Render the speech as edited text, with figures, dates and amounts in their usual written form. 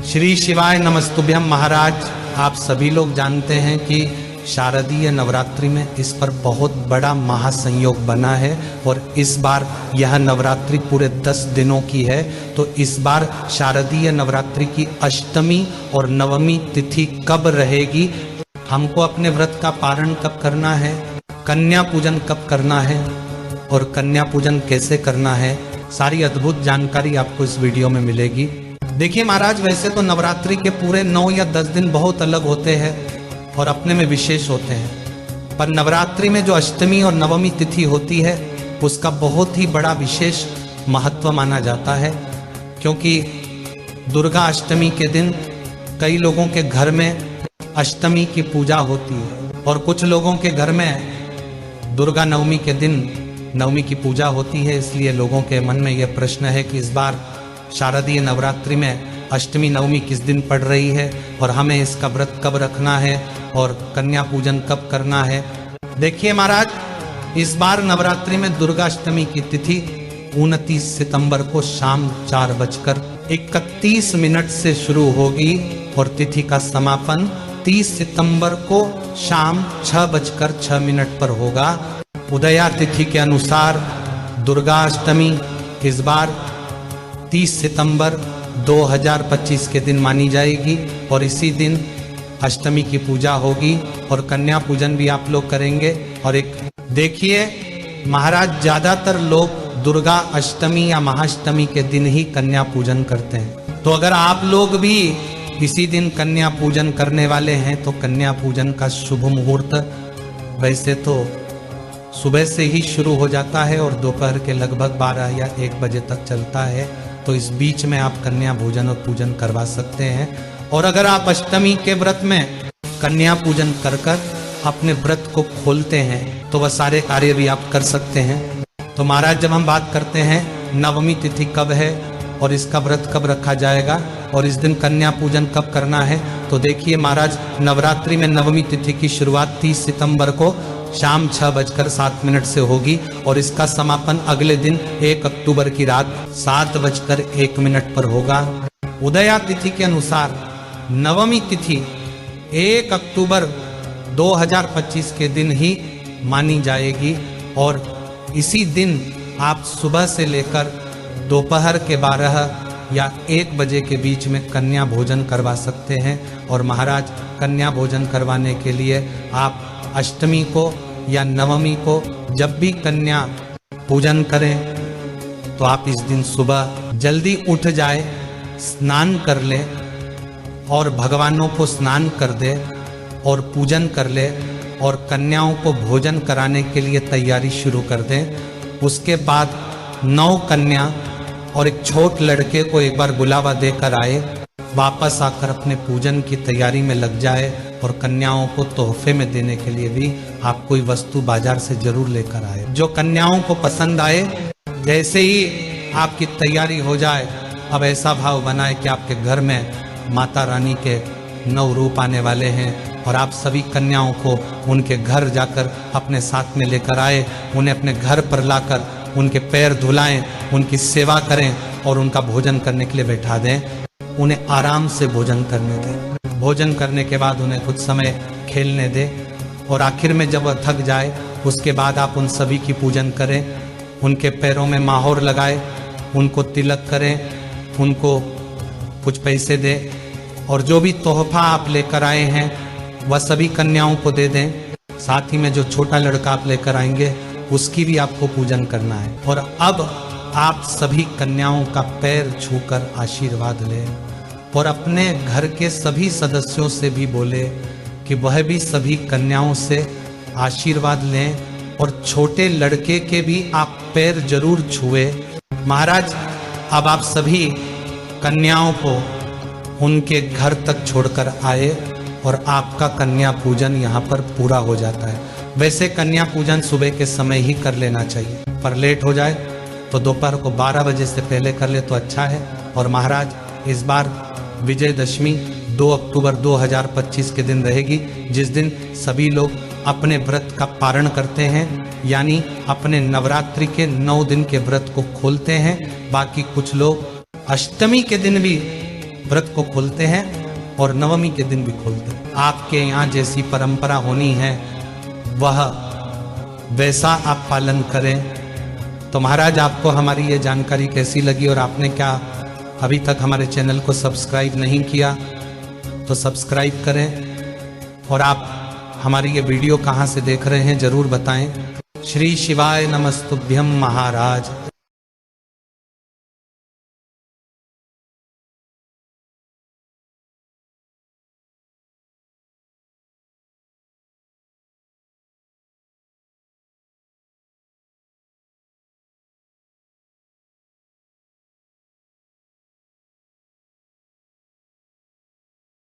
श्री शिवाय नमस्तुभ्यम। महाराज, आप सभी लोग जानते हैं कि शारदीय नवरात्रि में इस पर बहुत बड़ा महासंयोग बना है और इस बार यह नवरात्रि पूरे 10 दिनों की है। तो इस बार शारदीय नवरात्रि की अष्टमी और नवमी तिथि कब रहेगी, हमको अपने व्रत का पारण कब करना है, कन्या पूजन कब करना है और कन्या पूजन कैसे करना है, सारी अद्भुत जानकारी आपको इस वीडियो में मिलेगी। देखिए महाराज, वैसे तो नवरात्रि के पूरे 9 या 10 दिन बहुत अलग होते हैं और अपने में विशेष होते हैं, पर नवरात्रि में जो अष्टमी और नवमी तिथि होती है उसका बहुत ही बड़ा विशेष महत्व माना जाता है, क्योंकि दुर्गा अष्टमी के दिन कई लोगों के घर में अष्टमी की पूजा होती है और कुछ लोगों के घर में दुर्गा नवमी के दिन नवमी की पूजा होती है। इसलिए लोगों के मन में यह प्रश्न है कि इस बार शारदीय नवरात्रि में अष्टमी नवमी किस दिन पड़ रही है और हमें इसका व्रत कब रखना है और कन्या पूजन कब करना है। देखिए महाराज, इस बार नवरात्रि में दुर्गा अष्टमी की तिथि 29 सितंबर को शाम 4:31 से शुरू होगी और तिथि का समापन 30 सितंबर को शाम 6:06 पर होगा। उदया तिथि के अनुसार दुर्गा अष्टमी इस बार 30 सितंबर 2025 के दिन मानी जाएगी और इसी दिन अष्टमी की पूजा होगी और कन्या पूजन भी आप लोग करेंगे। और एक देखिए महाराज, ज्यादातर लोग दुर्गा अष्टमी या महाअष्टमी के दिन ही कन्या पूजन करते हैं, तो अगर आप लोग भी इसी दिन कन्या पूजन करने वाले हैं तो कन्या पूजन का शुभ मुहूर्त वैसे तो सुबह से ही शुरू हो जाता है और दोपहर के लगभग 12 या 1 बजे तक चलता है। तो इस बीच में आप कन्या भोजन और पूजन करवा सकते हैं। और अगर आप अष्टमी के व्रत में कन्या पूजन कर कर अपने व्रत को खोलते हैं तो वह सारे कार्य भी आप कर सकते हैं। तो महाराज, जब हम बात करते हैं नवमी तिथि कब है और इसका व्रत कब रखा जाएगा और इस दिन कन्या पूजन कब करना है, तो देखिए महाराज, नवरात्रि में नवमी तिथि की शुरुआत 30 सितंबर को शाम 6:07 से होगी और इसका समापन अगले दिन 1 अक्टूबर की रात 7:01 पर होगा। उदया तिथि के अनुसार नवमी तिथि 1 अक्टूबर 2025 के दिन ही मानी जाएगी और इसी दिन आप सुबह से लेकर दोपहर के 12 या 1 बजे के बीच में कन्या भोजन करवा सकते हैं। और महाराज, कन्या भोजन करवाने के लिए आप अष्टमी को या नवमी को जब भी कन्या पूजन करें तो आप इस दिन सुबह जल्दी उठ जाए, स्नान कर ले और भगवानों को स्नान कर दे और पूजन कर ले और कन्याओं को भोजन कराने के लिए तैयारी शुरू कर दें। उसके बाद 9 कन्या और एक छोट लड़के को एक बार बुलावा देकर आए, वापस आकर अपने पूजन की तैयारी में लग जाए और कन्याओं को तोहफे में देने के लिए भी आप कोई वस्तु बाजार से जरूर लेकर आए। जो कन्याओं को पसंद आए, जैसे ही आपकी तैयारी हो जाए, अब ऐसा भाव बनाए कि आपके घर में माता रानी के 9 रूप आने वाले हैं और आप सभी कन्याओं को उनके घर जाकर अपने साथ में लेकर आए, उन्हें अपने घर पर लाकर उनके पैर धुलाएं, उनकी सेवा करें और उनका भोजन करने के लिए बैठा दें। उन्हें आराम से भोजन करने दें। भोजन करने के बाद उन्हें कुछ समय खेलने दें और आखिर में जब वह थक जाए उसके बाद आप उन सभी की पूजन करें, उनके पैरों में माहौर लगाए, उनको तिलक करें, उनको कुछ पैसे दें और जो भी तोहफा आप लेकर आए हैं वह सभी कन्याओं को दे दें। साथ ही में जो छोटा लड़का आप लेकर आएंगे उसकी भी आपको पूजन करना है। और अब आप सभी कन्याओं का पैर छूकर आशीर्वाद लें और अपने घर के सभी सदस्यों से भी बोले कि वह भी सभी कन्याओं से आशीर्वाद लें और छोटे लड़के के भी आप पैर जरूर छुए। महाराज, अब आप सभी कन्याओं को उनके घर तक छोड़कर आए और आपका कन्या पूजन यहाँ पर पूरा हो जाता है। वैसे कन्या पूजन सुबह के समय ही कर लेना चाहिए, पर लेट हो जाए तो दोपहर को 12 बजे से पहले कर ले तो अच्छा है। और महाराज, इस बार विजयदशमी 2 अक्टूबर 2025 के दिन रहेगी, जिस दिन सभी लोग अपने व्रत का पारण करते हैं, यानी अपने नवरात्रि के 9 दिन के व्रत को खोलते हैं। बाकी कुछ लोग अष्टमी के दिन भी व्रत को खोलते हैं और नवमी के दिन भी खोलते हैं। आपके यहाँ जैसी परंपरा होनी है वह वैसा आप पालन करें। तो महाराज, आपको हमारी ये जानकारी कैसी लगी और आपने क्या अभी तक हमारे चैनल को सब्सक्राइब नहीं किया तो सब्सक्राइब करें। और आप हमारी ये वीडियो कहाँ से देख रहे हैं जरूर बताएं। श्री शिवाय नमस्तुभ्यम महाराज।